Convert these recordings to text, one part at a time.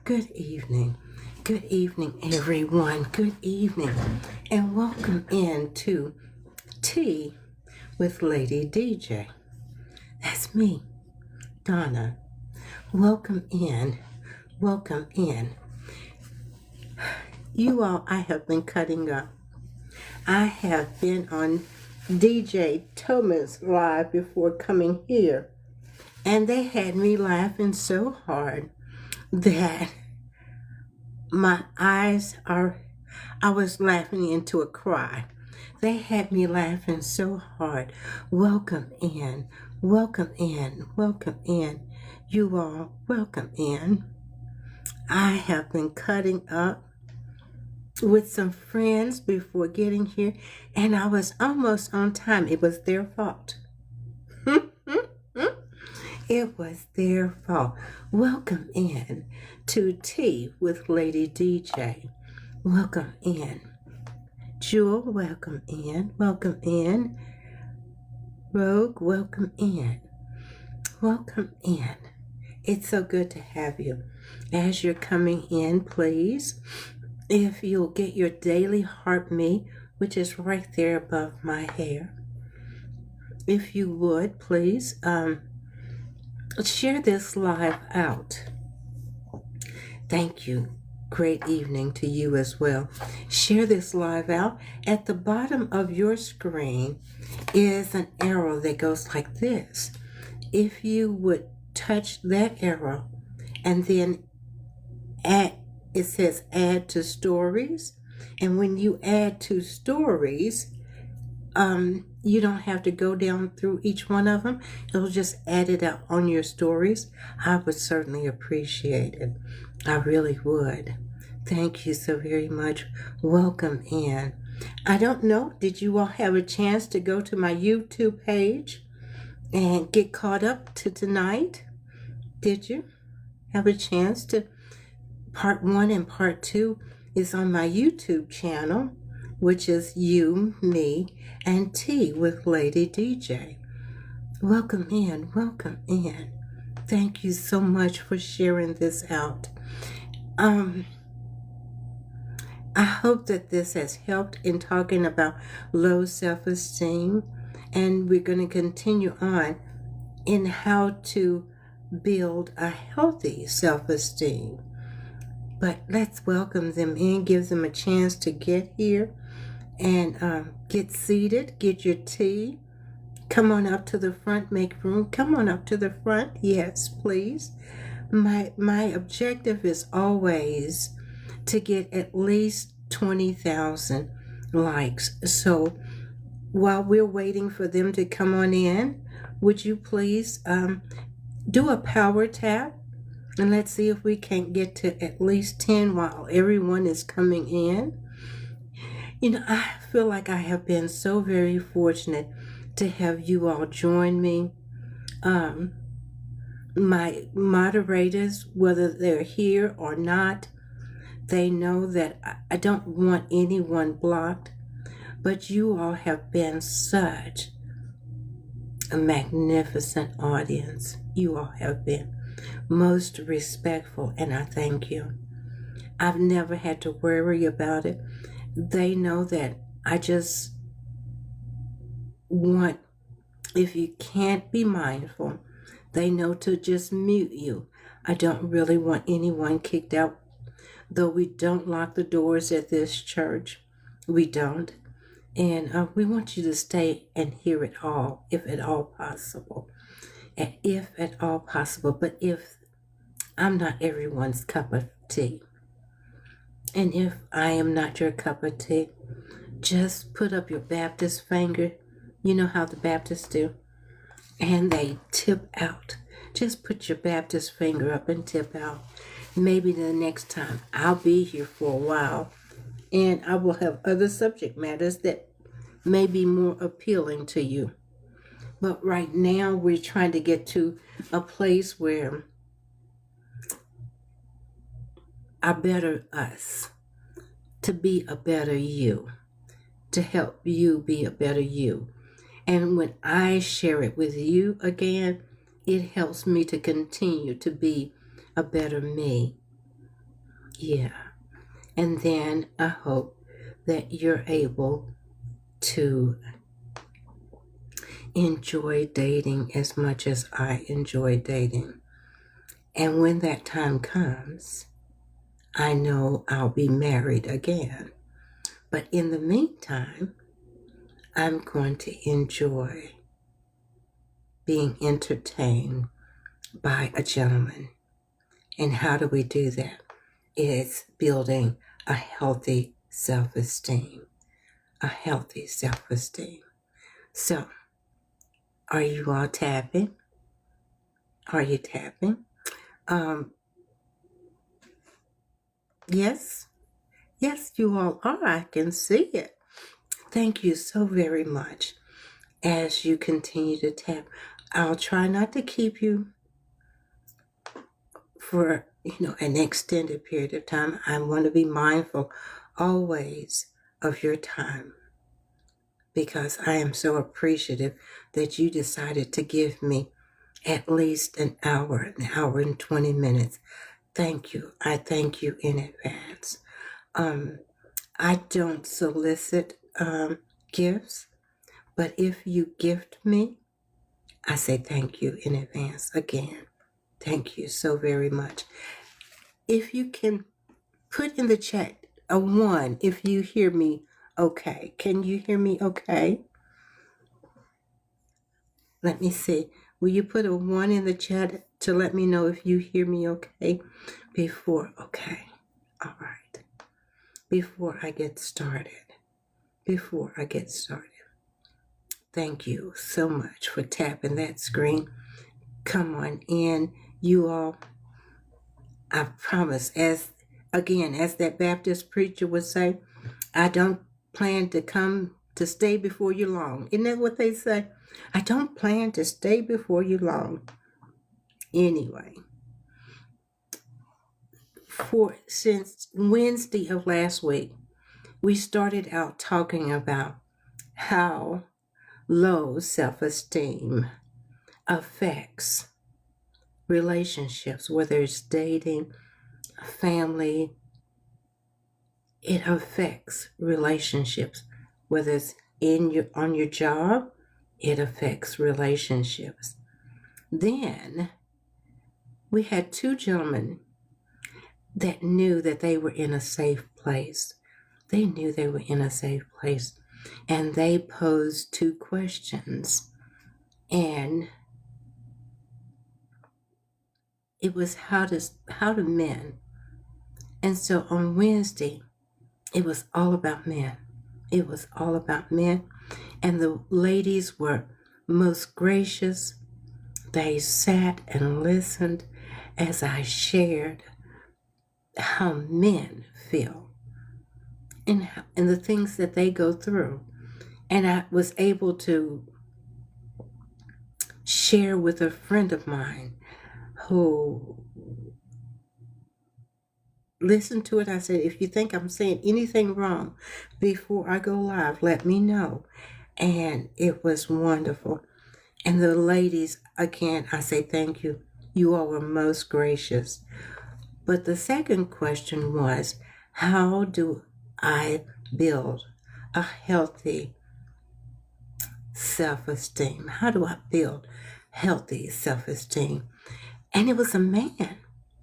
Good evening. Good evening, everyone. Good evening. And welcome into Tea with Lady DJ. That's me, Donna. Welcome in. Welcome in. You all, I have been cutting up. I have been on DJ Thomas Live before coming here. And they had me laughing so hard that I was laughing into a cry. They had me laughing so hard. Welcome in, welcome in, welcome in. You all, welcome in. I have been cutting up with some friends before getting here, and I was almost on time. It was their fault. It was their fault. Welcome in to Tea with Lady DJ. Welcome in. Jewel, welcome in. Welcome in. Rogue, welcome in. Welcome in. It's so good to have you. As you're coming in, please, if you'll get your daily heart me, which is right there above my hair, if you would, please, share this live out. Thank you. Great evening to you as well. Share this live out. At the bottom of your screen is an arrow that goes like this. If you would touch that arrow and then it says add to stories. And when you add to stories, you don't have to go down through each one of them. It'll just add it up on your stories. I would certainly appreciate it. I really would. Thank you so very much. Welcome in. I don't know, did you all have a chance to go to my YouTube page and get caught up to tonight? Did you have a chance to? Part 1 and Part 2 is on my YouTube channel, which is You, Me, and Tea with Lady DJ. Welcome in, welcome in. Thank you so much for sharing this out. I hope that this has helped in talking about low self-esteem, and we're going to continue on in how to build a healthy self-esteem. But let's welcome them in, give them a chance to get here and get seated, get your tea. Come on up to the front, make room. Come on up to the front. Yes, please. My objective is always to get at least 20,000 likes. So while we're waiting for them to come on in, would you please do a power tap? And let's see if we can't get to at least 10 while everyone is coming in. You know, I feel like I have been so very fortunate to have you all join me. My moderators, whether they're here or not, they know that I don't want anyone blocked. But you all have been such a magnificent audience. You all have been most respectful, and I thank you. I've never had to worry about it. They know that I just want, if you can't be mindful, they know to just mute you. I don't really want anyone kicked out, though we don't lock the doors at this church. We don't. And we want you to stay and hear it all, if at all possible. And if at all possible, but if I'm not everyone's cup of tea, and if I am not your cup of tea, just put up your Baptist finger. You know how the Baptists do, and they tip out. Just put your Baptist finger up and tip out. Maybe the next time I'll be here for a while, and I will have other subject matters that may be more appealing to you. But right now, we're trying to get to a place where a better us, to be a better you, to help you be a better you. And when I share it with you again, it helps me to continue to be a better me. Yeah. And then I hope that you're able to enjoy dating as much as I enjoy dating. And when that time comes, I know I'll be married again. But in the meantime, I'm going to enjoy being entertained by a gentleman. And how do we do that? It's building a healthy self-esteem. A healthy self-esteem. So, are you all tapping? Are you tapping? Um, yes, yes, you all are. I can see it. Thank you so very much. As you continue to tap, I'll try not to keep you for an extended period of time. I want to be mindful always of your time because I am so appreciative that you decided to give me at least an hour and 20 minutes. Thank you. I thank you in advance. I don't solicit gifts, but if you gift me, I say thank you in advance again. Thank you so very much. If you can put in the chat a 1 if you hear me okay. Can you hear me okay? Let me see. Will you put a 1 in the chat to let me know if you hear me okay? Okay. All right. Before I get started. Thank you so much for tapping that screen. Come on in. You all, I promise, as that Baptist preacher would say, I don't plan to stay before you long. Isn't that what they say? I don't plan to stay before you long. Anyway, since Wednesday of last week, we started out talking about how low self-esteem affects relationships, whether it's dating, family. It affects relationships, whether it's on your job. It affects relationships. Then we had 2 gentlemen that knew that they were in a safe place. They knew they were in a safe place, and they posed 2 questions, and it was how do men. And so on Wednesday, it was all about men. It was all about men, and the ladies were most gracious. They sat and listened as I shared how men feel and the things that they go through. And I was able to share with a friend of mine who listened to it. I said, if you think I'm saying anything wrong before I go live, let me know. And it was wonderful. And the ladies, again, I say thank you. You all were most gracious. But the second question was, how do I build a healthy self-esteem? How do I build healthy self-esteem? And it was a man.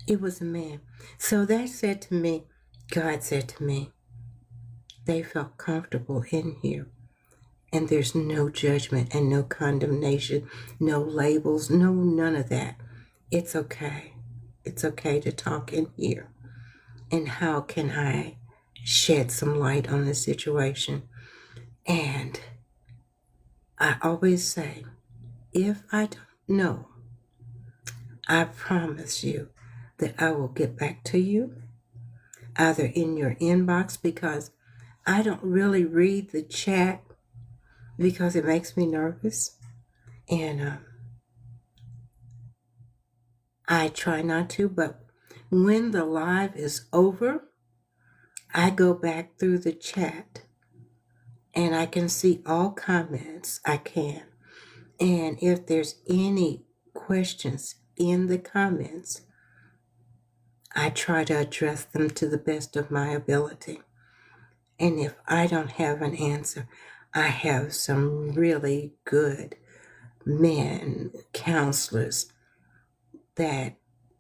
It was a man. So that said to me, God said to me, they felt comfortable in here. And there's no judgment and no condemnation, no labels, none of that. It's okay. It's okay to talk in here. And how can I shed some light on the situation? And I always say, if I don't know, I promise you that I will get back to you, either in your inbox, because I don't really read the chat because it makes me nervous. And I try not to, but when the live is over, I go back through the chat and I can see all comments. I can. And if there's any questions in the comments, I try to address them to the best of my ability. And if I don't have an answer, I have some really good men, counselors that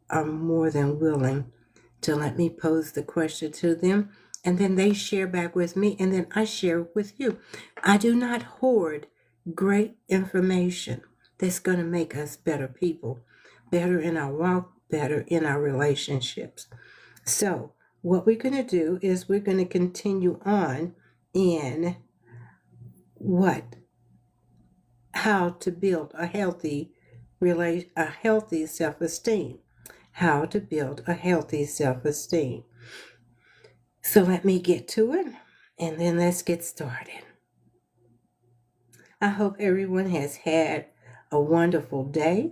are more than willing to let me pose the question to them, and then they share back with me, and then I share with you. I do not hoard great information that's going to make us better people, better in our walk, better in our relationships. So, what we're going to do is we're going to continue on in what? How to build a healthy self-esteem. How to build a healthy self-esteem. So let me get to it, and then let's get started. I hope everyone has had a wonderful day.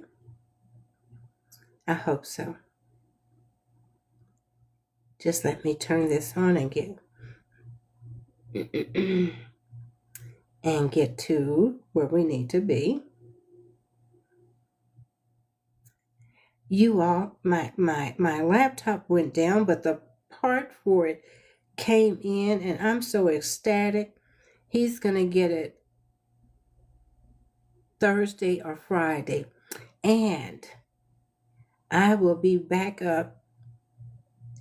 I hope so. Just let me turn this on and get to where we need to be. You all, my laptop went down, but the part for it came in, and I'm so ecstatic. He's going to get it Thursday or Friday, and I will be back up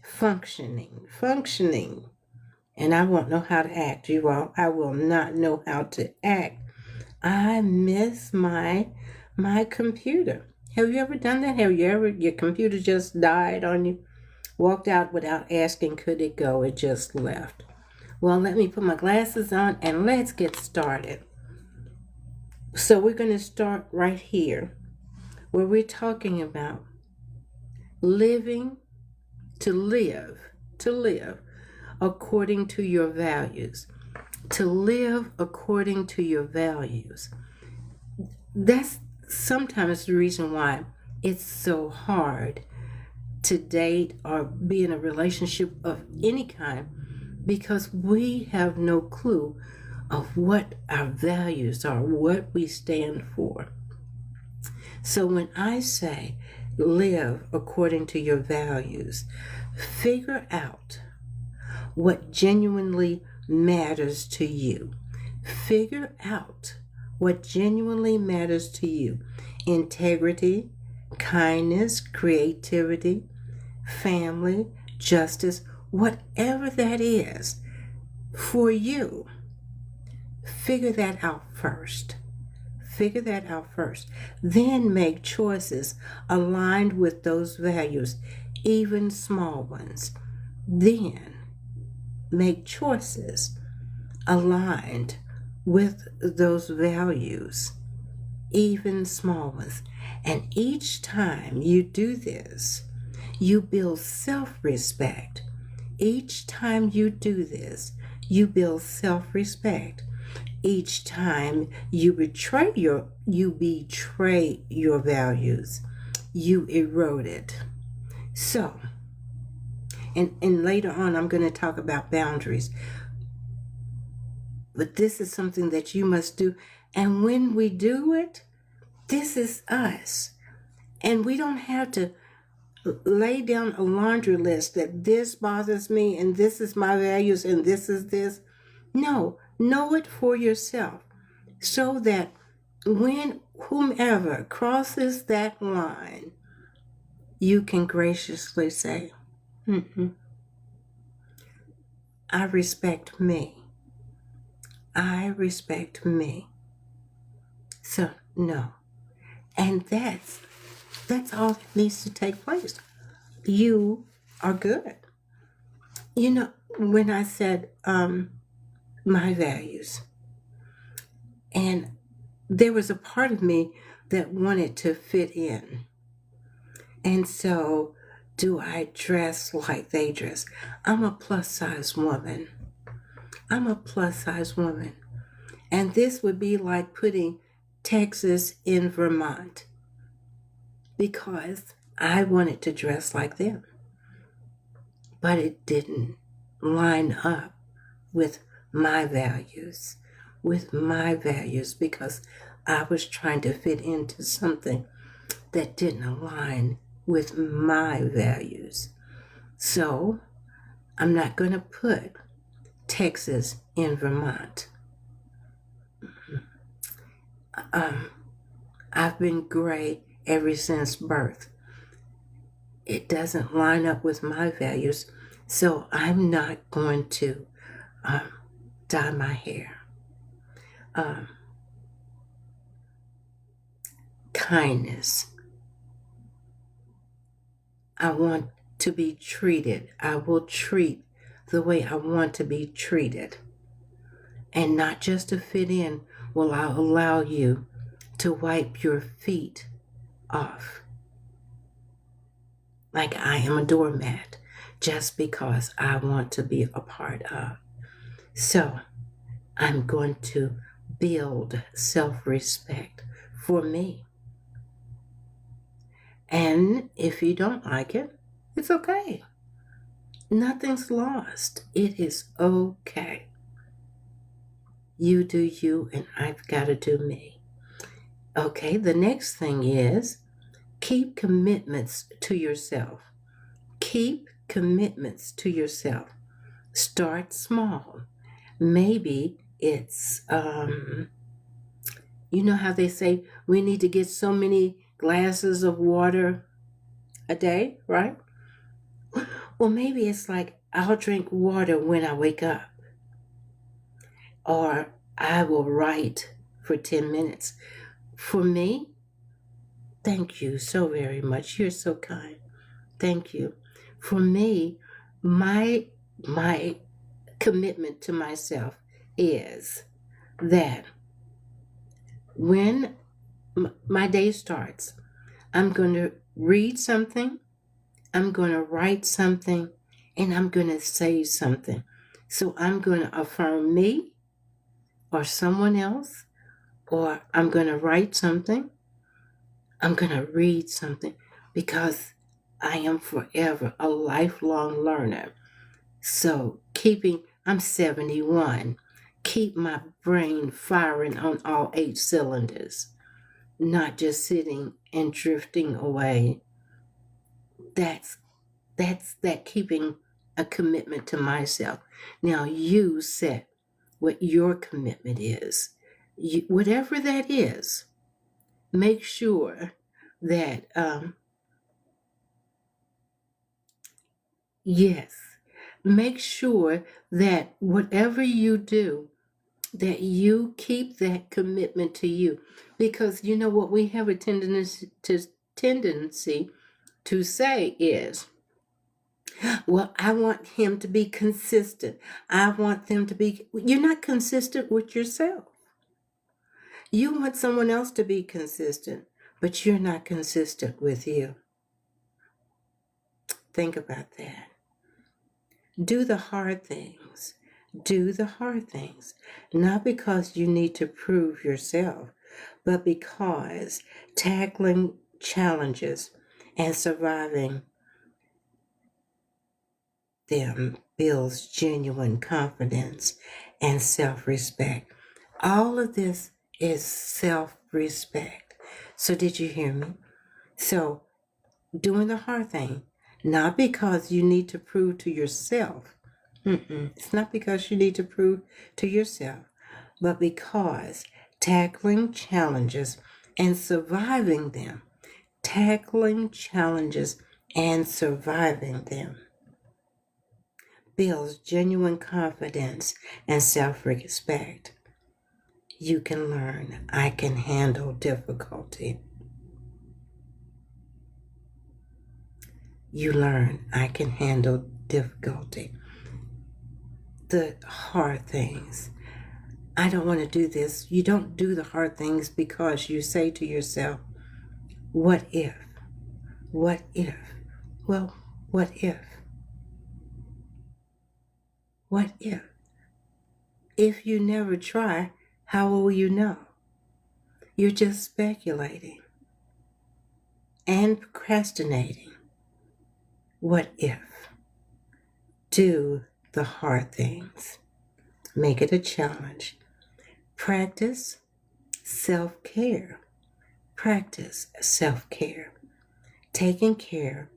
functioning, and I won't know how to act, you all. I will not know how to act. I miss my computer. Have you ever done that? Your computer just died on you? Walked out without asking, could it go? It just left. Well, let me put my glasses on and let's get started. So we're going to start right here where we're talking about to live according to your values. To live according to your values. That's sometimes the reason why it's so hard to date or be in a relationship of any kind, because we have no clue of what our values are, what we stand for. So when I say live according to your values, figure out what genuinely matters to you. Figure out what genuinely matters to you. Integrity, kindness, creativity, family, justice, whatever that is for you. Figure that out first. Then make choices aligned with those values, even small ones. Then make choices aligned with those values, even small ones. And each time you do this, you build self-respect. Each time you do this, you build self-respect. Each time you betray your values, you erode it. So, and later on I'm going to talk about boundaries. But this is something that you must do. And when we do it, this is us. And we don't have to lay down a laundry list that this bothers me and this is my values and this is this. No, know it for yourself so that when whomever crosses that line, you can graciously say, I respect me. I respect me. So, no. And that's all that needs to take place. You are good. You know, when I said my values, and there was a part of me that wanted to fit in. And so, do I dress like they dress? I'm a plus-size woman. And this would be like putting Texas in Vermont, because I wanted to dress like them. But it didn't line up with my values, because I was trying to fit into something that didn't align with my values. So I'm not going to put Texas in Vermont. Um, I've been gray ever since birth. It doesn't line up with my values, so I'm not going to um, dye my hair. Um, Kindness. I want to be treated. I will treat the way I want to be treated. And not just to fit in, will I allow you to wipe your feet off like I am a doormat just because I want to be a part of. So I'm going to build self-respect for me. And if you don't like it, it's okay. Nothing's lost. It is okay. You do you, and I've got to do me. Okay, the next thing is keep commitments to yourself. Keep commitments to yourself. Start small. Maybe it's, you know how they say we need to get so many glasses of water a day, right? Well, maybe it's like I'll drink water when I wake up, or I will write for 10 minutes. For me, thank you so very much. You're so kind. Thank you. For me, my commitment to myself is that when my day starts, I'm going to read something, I'm going to write something, and I'm going to say something. So I'm going to affirm me or someone else, or I'm going to write something, I'm going to read something, because I am forever a lifelong learner. So I'm 71, keep my brain firing on all 8 cylinders, not just sitting and drifting away. That's that keeping a commitment to myself. Now you set what your commitment is. Whatever that is, make sure that, yes, make sure that whatever you do, that you keep that commitment to you. Because you know what we have a tendency to say is, well, I want him to be consistent. I want them to be, you're not consistent with yourself. You want someone else to be consistent, but you're not consistent with you. Think about that. Do the hard things. Do the hard things. Not because you need to prove yourself, but because tackling challenges and surviving them builds genuine confidence and self-respect. All of this is self-respect. So did you hear me? So doing the hard thing, not because you need to prove to yourself. It's not because you need to prove to yourself, but because tackling challenges and surviving them, tackling challenges and surviving them builds genuine confidence and self-respect. You can learn, I can handle difficulty. You learn, I can handle difficulty. The hard things. I don't want to do this. You don't do the hard things because you say to yourself, what if? What if? Well, what if? What if? If you never try, how will you know? You're just speculating and procrastinating. What if? Do the hard things. Make it a challenge. Practice self-care. Practice self-care. Taking care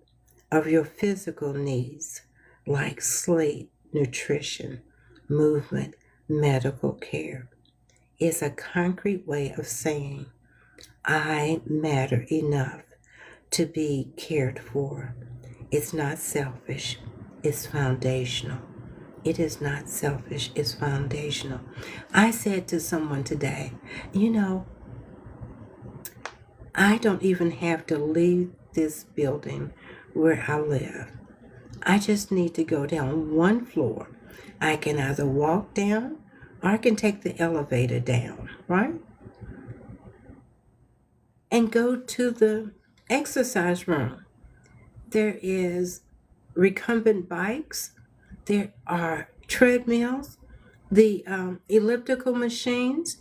of your physical needs like sleep, nutrition, movement, medical care. It's a concrete way of saying, I matter enough to be cared for. It's not selfish, it's foundational. It is not selfish, it's foundational. I said to someone today, I don't even have to leave this building where I live. I just need to go down one floor. I can either walk down or I can take the elevator down, right? And go to the exercise room. There is recumbent bikes. There are treadmills, the elliptical machines.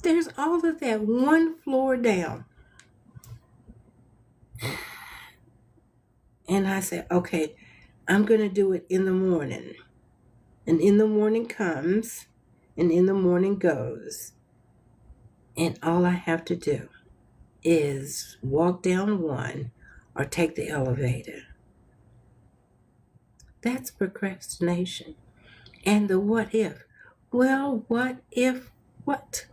There's all of that one floor down. And I said, okay, I'm going to do it in the morning. And in the morning comes, and in the morning goes. And all I have to do is walk down one or take the elevator. That's procrastination. And the what if? Well, what if what?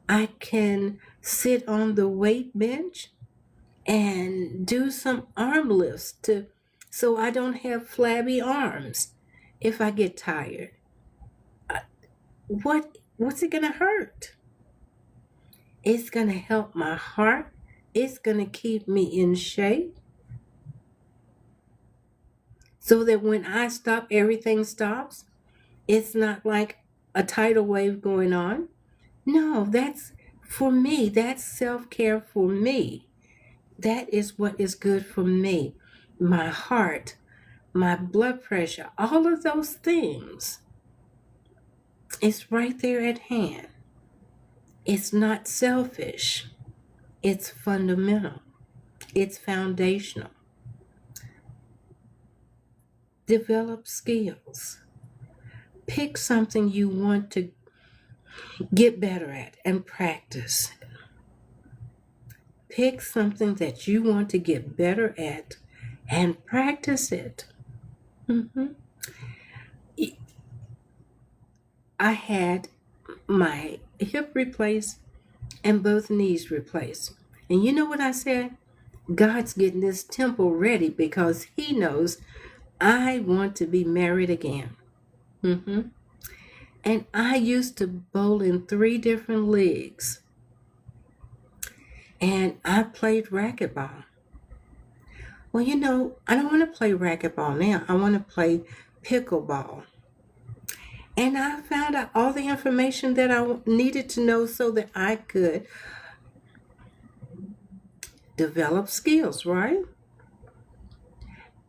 I can sit on the weight bench and do some arm lifts so I don't have flabby arms if I get tired. What's it going to hurt? It's going to help my heart. It's going to keep me in shape so that when I stop, everything stops. It's not like a tidal wave going on. No, that's for me. That's self-care for me. That is what is good for me. My heart, my blood pressure, all of those things. It's right there at hand. It's not selfish. It's fundamental. It's foundational. Develop skills. Pick something you want to get better at and practice. Pick something that you want to get better at and practice it. I had my hip replaced and both knees replaced. And you know what I said? God's getting this temple ready because He knows I want to be married again. And I used to bowl in 3 different leagues. And I played racquetball. Well, I don't want to play racquetball now. I want to play pickleball. And I found out all the information that I needed to know so that I could develop skills, right?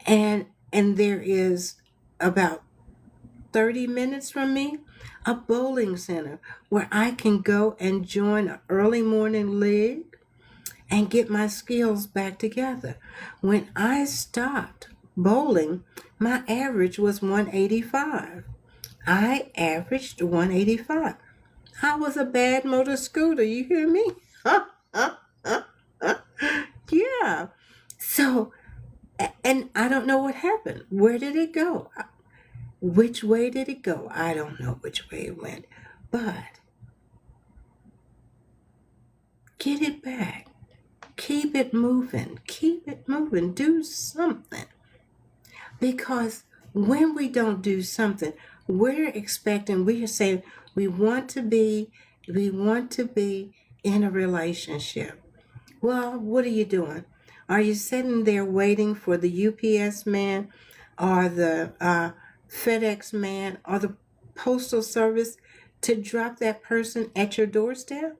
And there is about 30 minutes from me a bowling center where I can go and join an early morning league and get my skills back together. When I stopped bowling, my average was 185. I averaged 185. I was a bad motor scooter, you hear me? Yeah. So, and I don't know what happened. Where did it go? Which way did it go? I don't know which way it went. But get it back. Keep it moving. Keep it moving. Do something. Because when we don't do something, we are saying we want to be in a relationship. Well, what are you doing? Are you sitting there waiting for the UPS man or the FedEx man or the postal service to drop that person at your doorstep?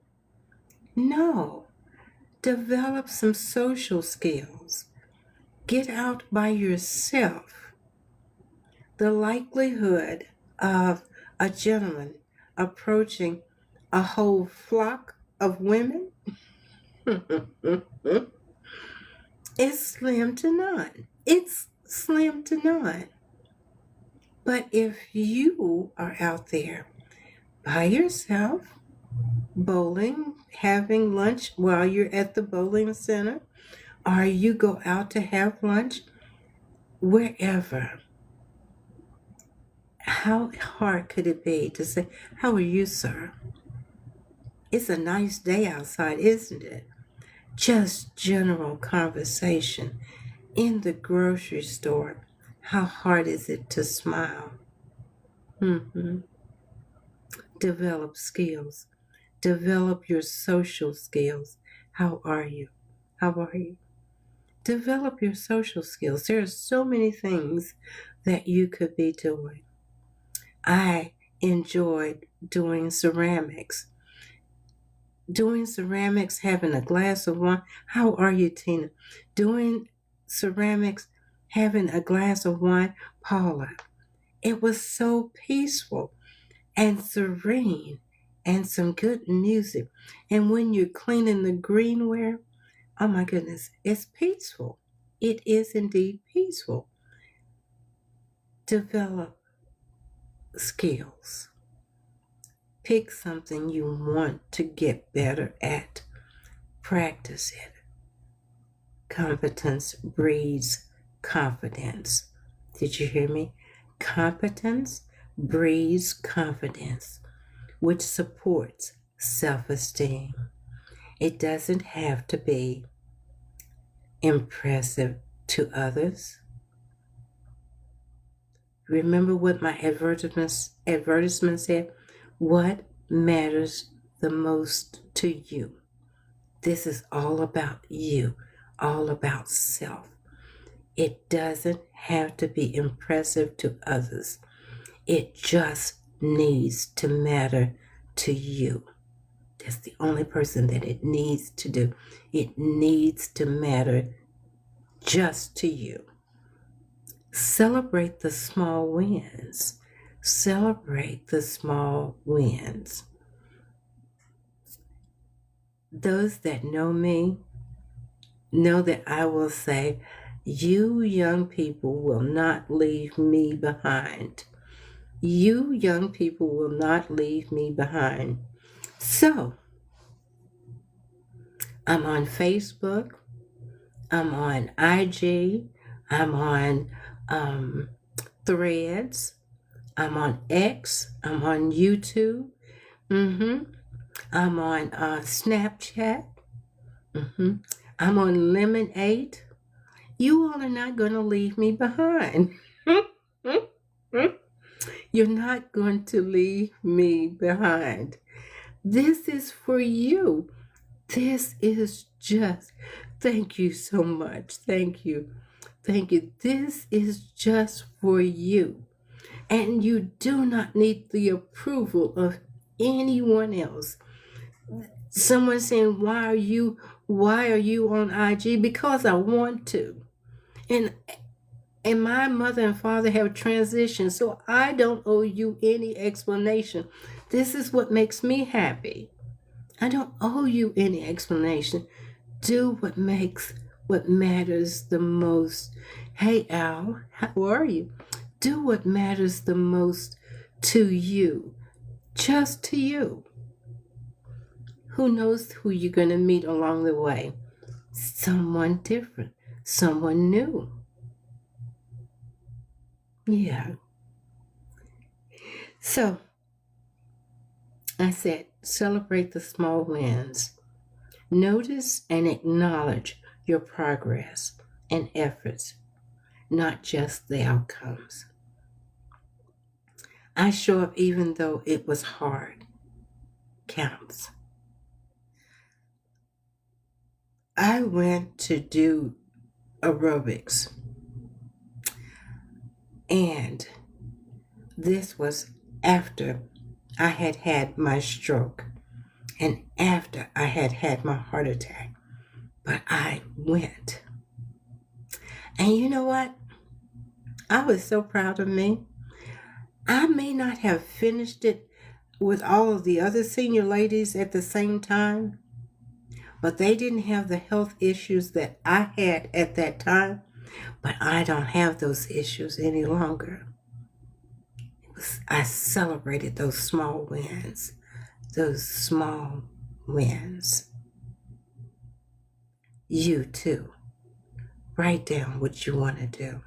No. Develop some social skills. Get out by yourself. The likelihood of a gentleman approaching a whole flock of women is slim to none. It's slim to none. But if you are out there by yourself, bowling, having lunch while you're at the bowling center, or you go out to have lunch, wherever, how hard could it be to say, "How are you, sir? It's a nice day outside, isn't it?" Just general conversation. In the grocery store, how hard is it to smile? Hmm. Develop skills. Develop your social skills. How are you? How are you? Develop your social skills. There are so many things that you could be doing. I enjoyed doing ceramics. Doing ceramics, having a glass of wine. How are you, Tina? Doing ceramics, having a glass of wine. Paula, it was so peaceful and serene and some good music. And when you're cleaning the greenware, oh my goodness, it's peaceful. It is indeed peaceful. Develop skills. Pick something you want to get better at. Practice it. Competence breeds confidence. Did you hear me? Competence breeds confidence, which supports self-esteem. It doesn't have to be impressive to others. Remember what my advertisement said? What matters the most to you? This is all about you, all about self. It doesn't have to be impressive to others. It just needs to matter to you. That's the only person that it needs to do. It needs to matter just to you. Celebrate the small wins. Celebrate the small wins. Those that know me know that I will say, you young people will not leave me behind. You young people will not leave me behind. So, I'm on Facebook. I'm on IG. I'm on Threads. I'm on X. I'm on YouTube. I'm on Snapchat. I'm on Lemonade. You all are not going to leave me behind. You're not going to leave me behind. This is for you. This is just, thank you so much. Thank you. Thank you. This is just for you. And you do not need the approval of anyone else. Someone saying, why are you on IG? Because I want to. And my mother and father have transitioned, so I don't owe you any explanation. This is what makes me happy. I don't owe you any explanation. Do what matters the most. Hey Al, how are you? Do what matters the most to you. Just to you. Who knows who you're going to meet along the way? Someone different, someone new. Yeah. So I said, celebrate the small wins. Notice and acknowledge your progress and efforts, not just the outcomes. I show up even though it was hard. Counts. I went to do aerobics, and this was after I had had my stroke and after I had had my heart attack. But I went. And you know what? I was so proud of me. I may not have finished it with all of the other senior ladies at the same time, but they didn't have the health issues that I had at that time. But I don't have those issues any longer. I celebrated those small wins. Those small wins. You too. Write down what you want to do.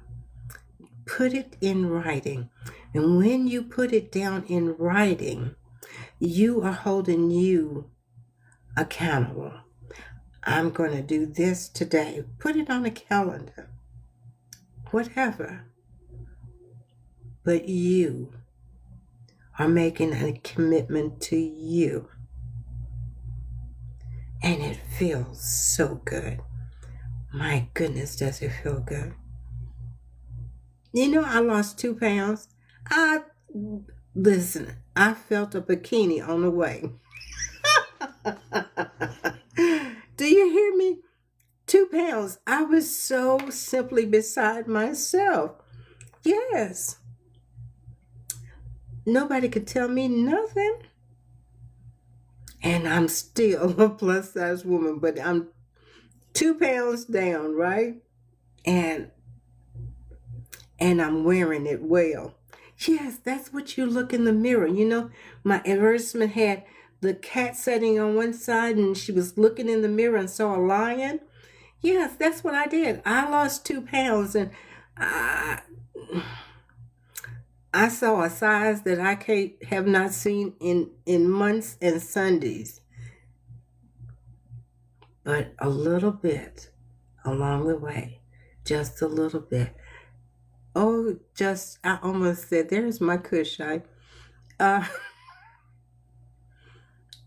put it in writing. And when you put it down in writing, you are holding you accountable. I'm going to do this today. Put it on a calendar, whatever. But you are making a commitment to you. And it feels so good. My goodness, does it feel good. You know, I lost 2 pounds. Listen, I felt a bikini on the way. Do you hear me? 2 pounds. I was so simply beside myself. Yes. Nobody could tell me nothing. And I'm still a plus size woman, but I'm 2 pounds down, right? And I'm wearing it well. Yes, that's what you look in the mirror. You know, my advertisement had the cat sitting on one side and she was looking in the mirror and saw a lion. Yes, that's what I did. I lost 2 pounds and I saw a size that I have not seen in months and Sundays. But a little bit along the way, just a little bit. Oh, I almost said, there's my cushion.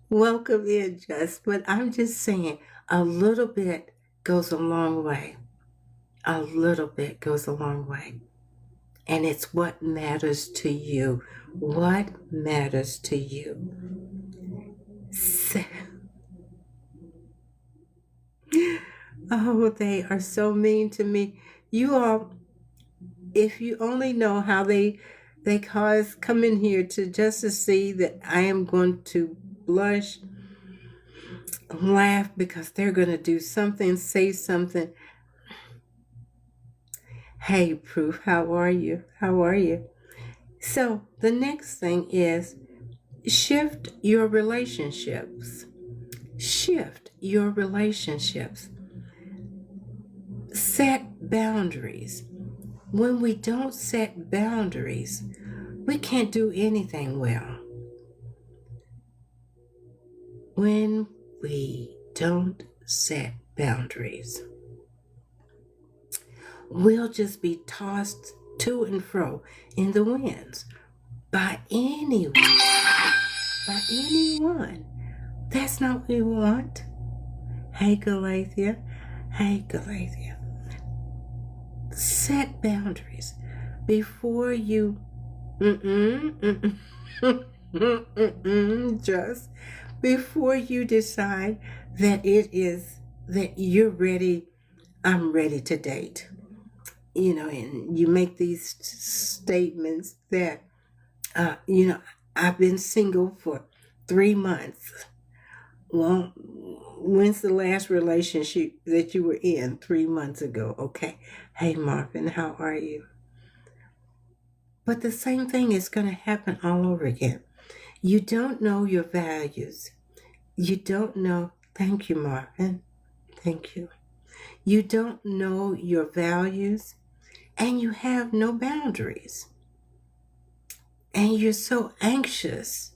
Welcome in, but I'm just saying, a little bit goes a long way. A little bit goes a long way. And it's what matters to you. What matters to you? Oh, they are so mean to me. You all, if you only know how they come in here to see that I am going to blush, laugh because they're going to do something, say something. Hey, Proof, how are you? How are you? So the next thing is shift your relationships. Shift your relationships. Set boundaries. When we don't set boundaries, we can't do anything well. When we don't set boundaries, we'll just be tossed to and fro in the winds by anyone. By anyone. That's not what we want. Hey, Galathea. Hey, Galathea. Set boundaries before you just before you decide that you're ready. I'm ready to date. You know, and you make these statements that I've been single for 3 months. Well, when's the last relationship that you were in? 3 months ago. Okay. Hey, Marvin, how are you? But the same thing is going to happen all over again. You don't know your values. You don't know. Thank you, Marvin. Thank you. You don't know your values and you have no boundaries. And you're so anxious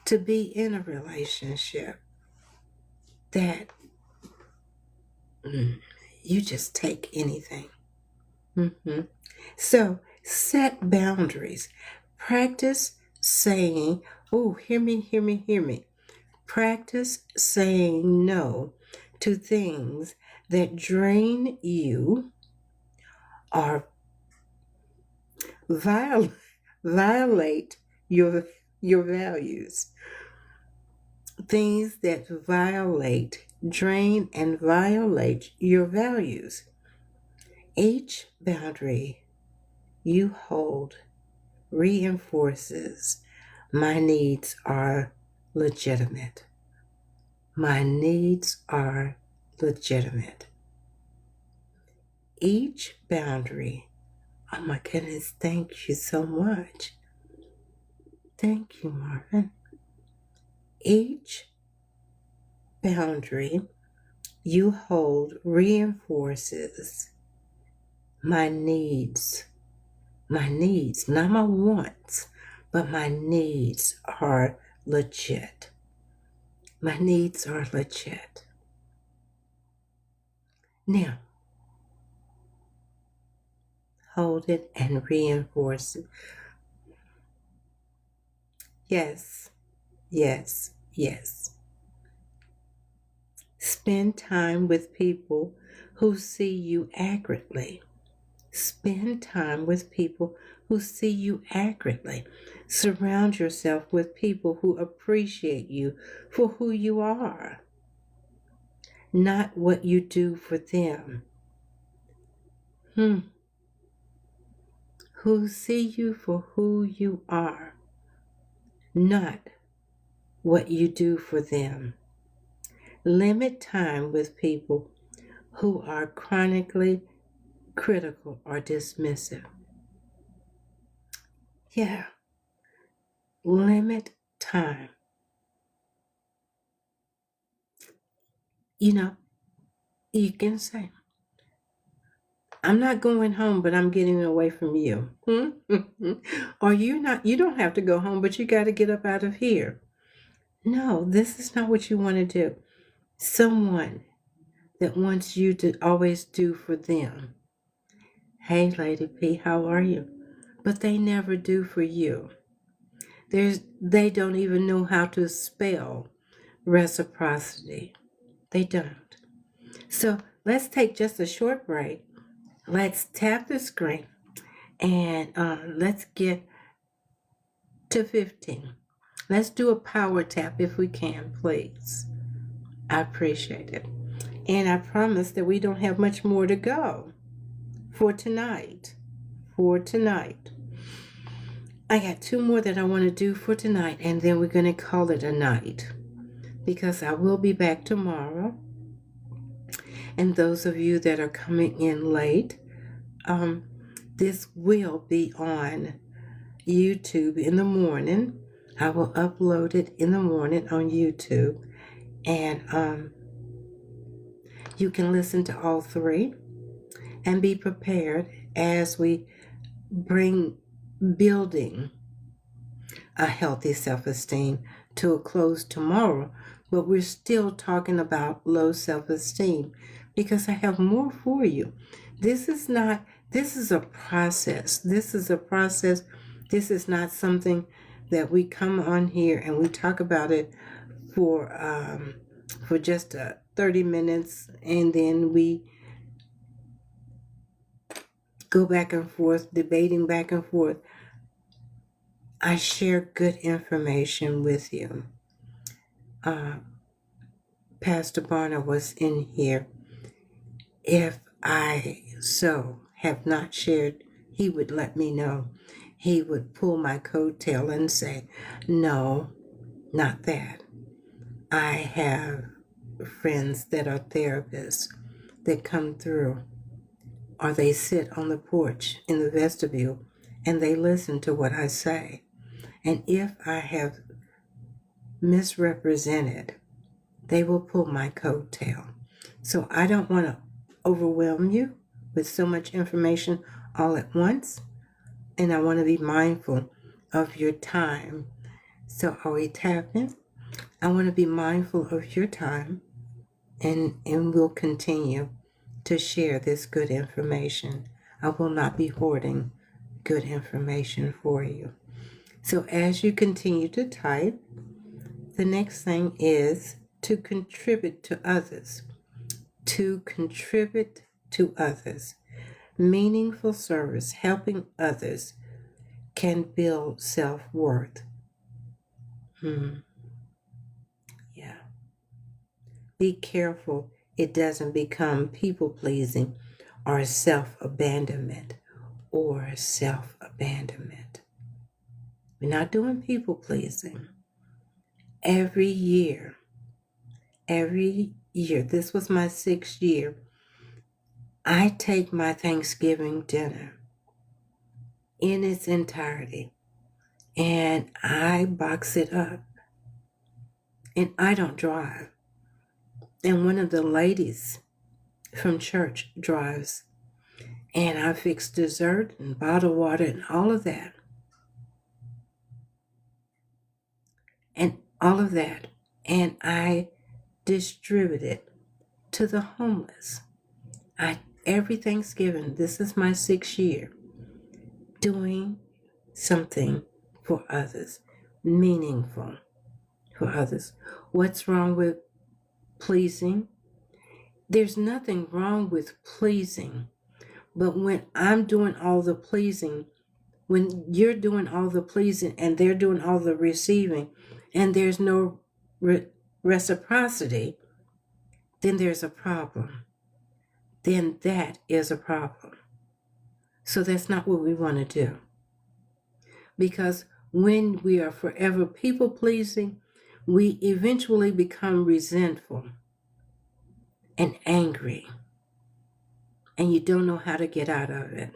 to be in a relationship that you just take anything. So set boundaries. Practice saying, oh, hear me, hear me, hear me. Practice saying no to things that drain you or violate your values. Things that drain and violate your values. Each boundary you hold reinforces my needs are legitimate. My needs are legitimate. Each boundary, oh my goodness, thank you so much. Thank you, Marvin. Each boundary you hold reinforces my needs My needs, not my wants, but my needs are legit. My needs are legit. Now, hold it and reinforce it. Yes, yes, yes. Spend time with people who see you accurately. Spend time with people who see you accurately. Surround yourself with people who appreciate you for who you are, not what you do for them. Who see you for who you are, not what you do for them. Limit time with people who are chronically critical or dismissive. Yeah, limit time. You know, you can say, I'm not going home, but I'm getting away from you. Or you don't have to go home, but you got to get up out of here. No, this is not what you want to do. Someone that wants you to always do for them. Hey, Lady P, how are you? But they never do for you. They don't even know how to spell reciprocity. They don't. So let's take just a short break. Let's tap the screen and let's get to 15. Let's do a power tap if we can, please. I appreciate it. And I promise that we don't have much more to go for tonight. I got 2 more that I want to do for tonight, and then we're going to call it a night because I will be back tomorrow. And those of you that are coming in late, this will be on YouTube in the morning. I will upload it in the morning on YouTube, and you can listen to all 3 and be prepared as we bring building a healthy self-esteem to a close tomorrow. But we're still talking about low self-esteem because I have more for you. This is a process. This is not something that we come on here and we talk about it for just 30 minutes and then we go back and forth, debating back and forth. I share good information with you. Pastor Barner was in here. If I so have not shared, he would let me know. He would pull my coattail and say, no, not that. I have friends that are therapists that come through, or they sit on the porch in the vestibule and they listen to what I say. And if I have misrepresented, they will pull my coattail. So I don't want to overwhelm you with so much information all at once. And I want to be mindful of your time. So are we tapping? I want to be mindful of your time, and we'll continue to share this good information. I will not be hoarding good information for you. So as you continue to type, the next thing is to contribute to others. To contribute to others. Meaningful service, helping others, can build self-worth. Yeah. Be careful it doesn't become people-pleasing or self-abandonment We're not doing people-pleasing. Every year, this was my 6th year, I take my Thanksgiving dinner in its entirety and I box it up. And I don't drive. And one of the ladies from church drives. And I fix dessert and bottled water and all of that. And all of that. And I distribute it to the homeless. Every Thanksgiving, this is my 6th year, doing something for others, meaningful for others. What's wrong with pleasing? There's nothing wrong with pleasing. But when I'm doing all the pleasing, when you're doing all the pleasing and they're doing all the receiving, and there's no reciprocity, then there's a problem. Then that is a problem. So that's not what we want to do. Because when we are forever people pleasing, we eventually become resentful and angry. And you don't know how to get out of it.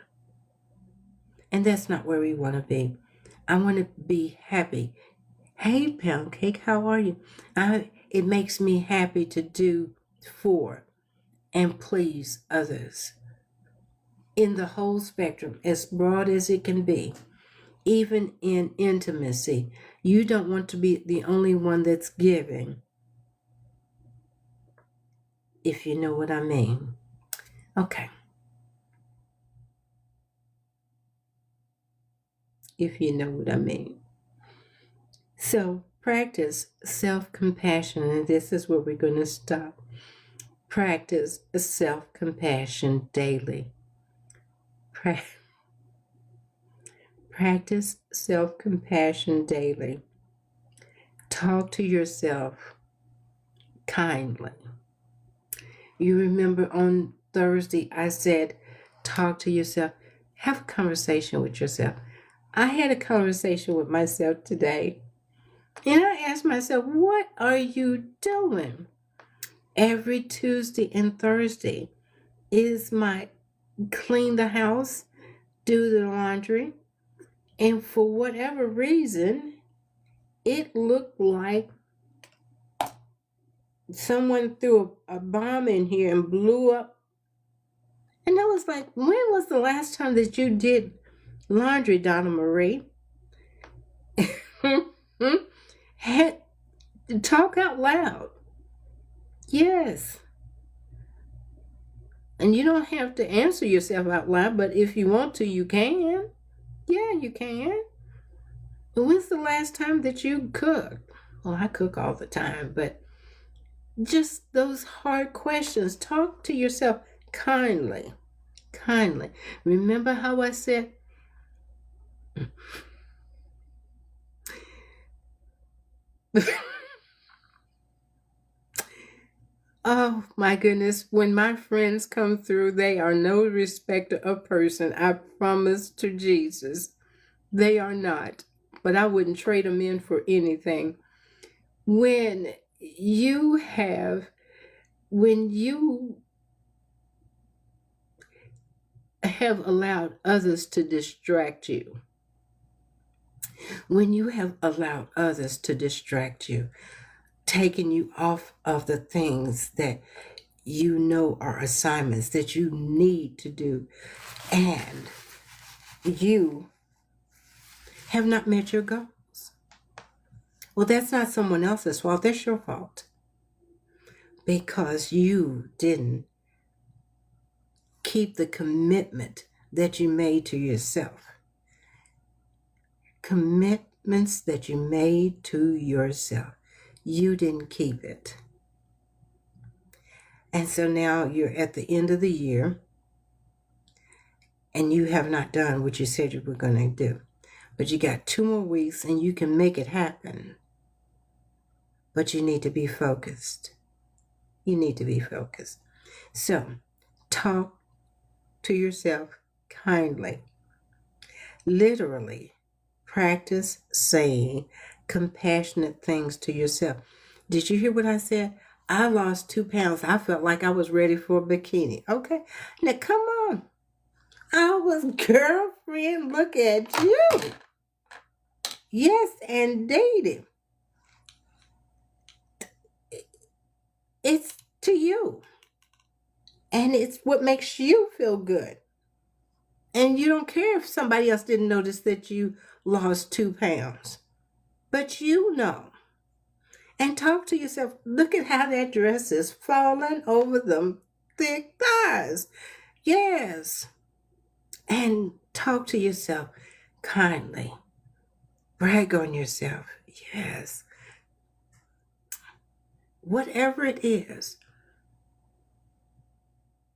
And that's not where we want to be. I want to be happy. Hey, Pound Cake, how are you? It makes me happy to do for and please others in the whole spectrum, as broad as it can be, even in intimacy. You don't want to be the only one that's giving, if you know what I mean. Okay. If you know what I mean. So practice self-compassion, and this is where we're going to stop. Practice self-compassion daily. Practice self-compassion daily. Talk to yourself kindly. You remember on Thursday I said, talk to yourself. Have a conversation with yourself. I had a conversation with myself today. And I asked myself, what are you doing? Every Tuesday and Thursday is my clean the house, do the laundry. And for whatever reason, it looked like someone threw a bomb in here and blew up. And I was like, when was the last time that you did laundry, Donna Marie? Talk out loud. Yes. And you don't have to answer yourself out loud, but if you want to, you can. Yeah, you can. When's the last time that you cooked? Well, I cook all the time, but just those hard questions. Talk to yourself kindly. Kindly. Remember how I said, oh my goodness, when my friends come through, they are no respecter of person. I promise to Jesus, they are not. But I wouldn't trade them in for anything. When you have allowed others to distract you, when you have allowed others to distract you, taking you off of the things that you know are assignments that you need to do, and you have not met your goals. Well, that's not someone else's fault. That's your fault. Because you didn't keep the commitment that you made to yourself. Commitments that you made to yourself. You didn't keep it. And so now you're at the end of the year and you have not done what you said you were going to do. But you got 2 more weeks and you can make it happen. But you need to be focused. You need to be focused. So, talk to yourself kindly. Literally, practice saying compassionate things to yourself. Did you hear what I said? I lost 2 pounds. I felt like I was ready for a bikini. Okay, now come on. I was, girlfriend, look at you. Yes, and dating. It's to you. And it's what makes you feel good. And you don't care if somebody else didn't notice that you lost 2 pounds. But you know. And talk to yourself. Look at how that dress is falling over them thick thighs. Yes. And talk to yourself kindly. Brag on yourself. Yes. Whatever it is,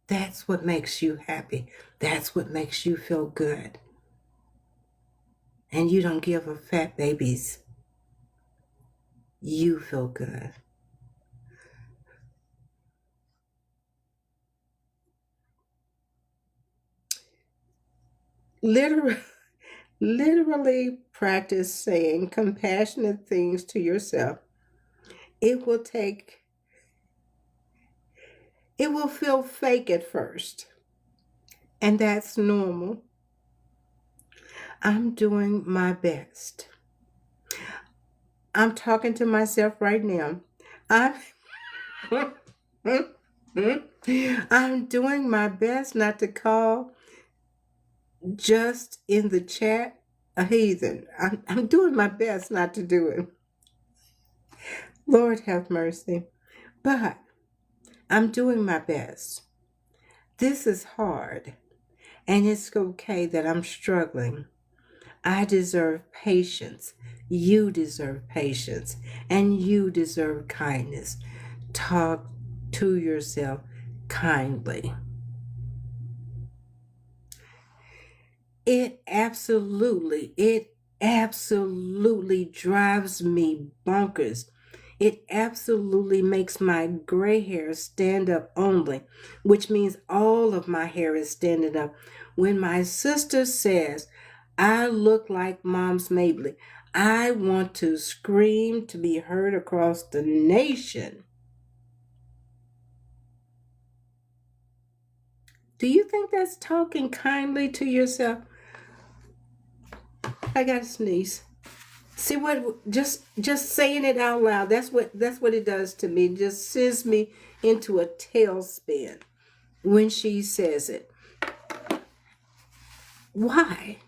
that's what makes you happy. That's what makes you feel good. And you don't give a fat babies. You feel good. Literally, literally practice saying compassionate things to yourself. It will take, it will feel fake at first. And that's normal. I'm doing my best. I'm talking to myself right now. I'm I'm doing my best not to call just in the chat a heathen. I'm doing my best not to do it. Lord have mercy. But I'm doing my best. This is hard, and it's okay that I'm struggling. I deserve patience. You deserve patience, and you deserve kindness. Talk to yourself kindly. It absolutely drives me bonkers. It absolutely makes my gray hair stand up only, which means all of my hair is standing up. When my sister says, I look like Mom's Mabley, I want to scream to be heard across the nation. Do you think that's talking kindly to yourself? I got to sneeze. See what just saying it out loud, that's what it does to me. It just sends me into a tailspin when she says it. Why?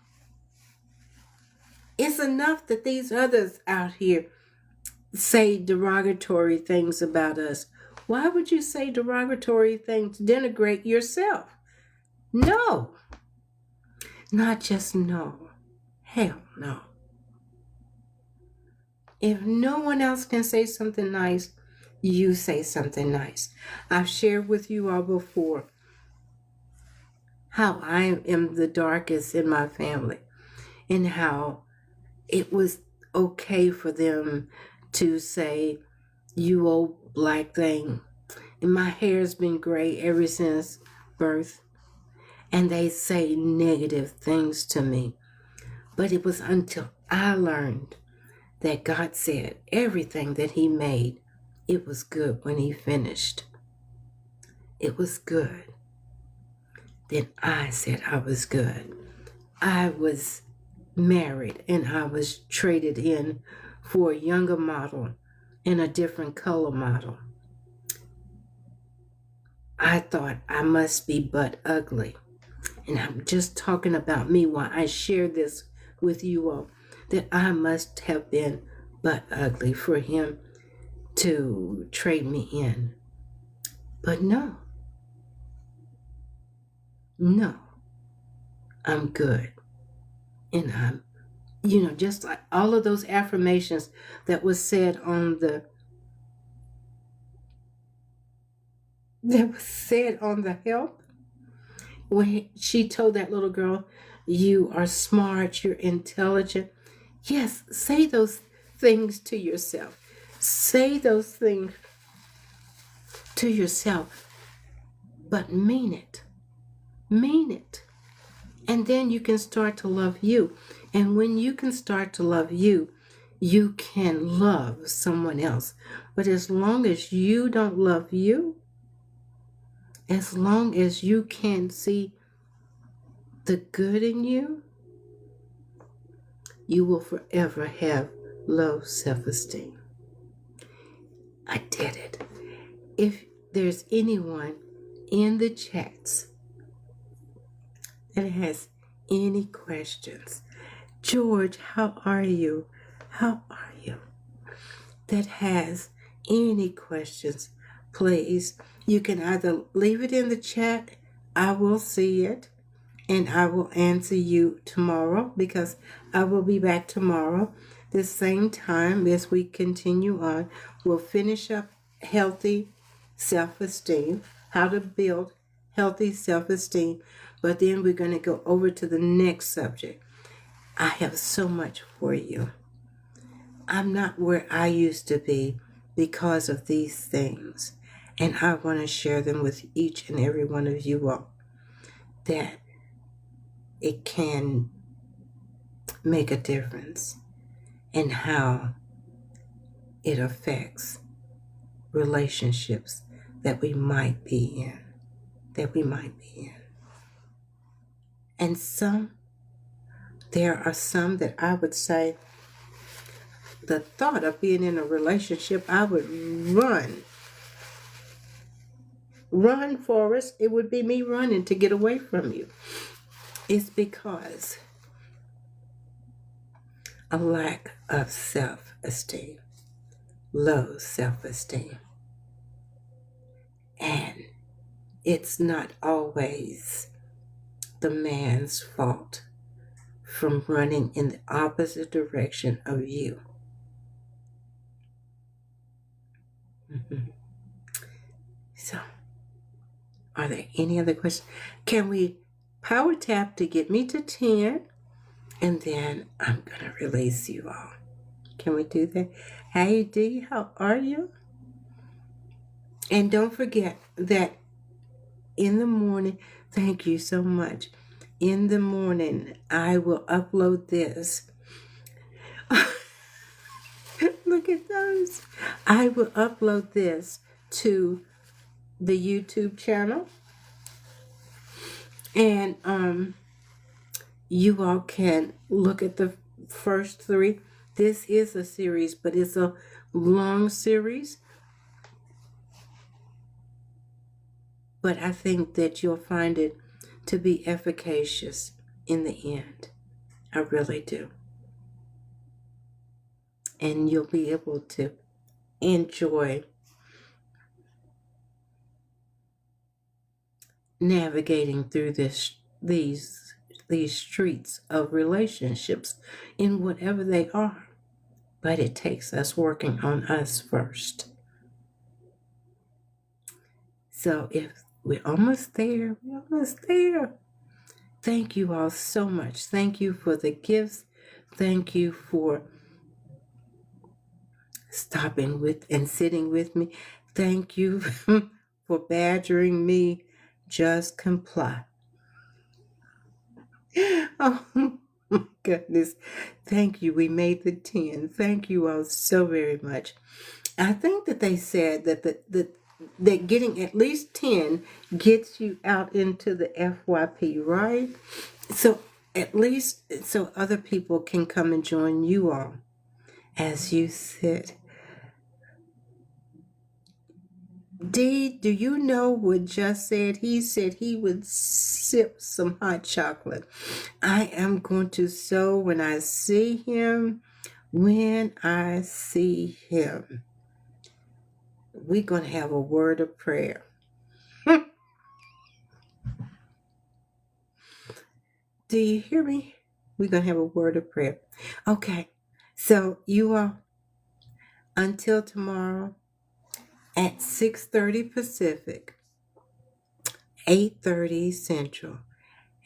It's enough that these others out here say derogatory things about us. Why would you say derogatory things, denigrate yourself? No. Not just no. Hell no. If no one else can say something nice, you say something nice. I've shared with you all before how I am the darkest in my family and how it was okay for them to say, you old black thing. And my hair's been gray ever since birth. And they say negative things to me. But it was until I learned that God said everything that He made, it was good when He finished. It was good. Then I said I was good. I was married and I was traded in for a younger model and a different color model. I thought I must be but ugly. And I'm just talking about me while I share this with you all, that I must have been but ugly for Him to trade me in. But no, I'm good. And I'm, just like all of those affirmations that was said on the help, when she told that little girl, you are smart, you're intelligent. Yes, say those things to yourself. Say those things to yourself, but mean it. Mean it. And then you can start to love you. And when you can start to love you, you can love someone else. But as long as you don't love you, as long as you can't see the good in you, you will forever have low self-esteem. I did it. If there's anyone in the chats that has any questions, George, how are you? How are you? That has any questions, please, you can either leave it in the chat, I will see it, and I will answer you tomorrow because I will be back tomorrow, the same time as we continue on. We'll finish up healthy self-esteem, how to build healthy self-esteem, but then we're going to go over to the next subject. I have so much for you. I'm not where I used to be because of these things. And I want to share them with each and every one of you all, that it can make a difference in how it affects relationships that we might be in. And there are some that I would say, the thought of being in a relationship, I would run. Run, Forrest. It would be me running to get away from you. It's because a lack of self-esteem, low self-esteem. And it's not always the man's fault from running in the opposite direction of you. So, are there any other questions? Can we power tap to get me to 10? And then I'm going to release you all. Can we do that? Hey, Dee, how are you? And don't forget that in the morning, thank you so much. In the morning, I will upload this. Look at those. I will upload this to the YouTube channel. And you all can look at the first 3. This is a series, but it's a long series. But I think that you'll find it to be efficacious in the end. I really do. And you'll be able to enjoy navigating through these streets of relationships in whatever they are. But it takes us working on us first. So if we're almost there, Thank you all so much. Thank you for the gifts. Thank you for stopping with and sitting with me. Thank you for badgering me. Just comply. Oh my goodness. Thank you. We made the 10. Thank you all so very much. I think that they said that that getting at least 10 gets you out into the FYP, right? So at least so other people can come and join you all as you sit. Dee, do you know what Just said? He said he would sip some hot chocolate. I am going to sow when I see him. When I see him, we're going to have a word of prayer. Do you hear me? We're going to have a word of prayer. Okay, so you all, until tomorrow at 6:30 Pacific, 8:30 Central,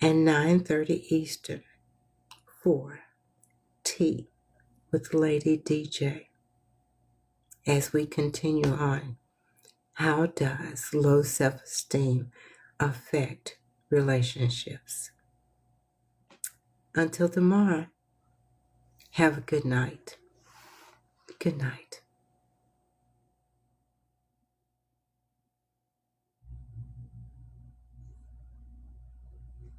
and 9:30 Eastern for Tea with Lady DJ. As we continue on, how does low self-esteem affect relationships? Until tomorrow, have a good night. Good night.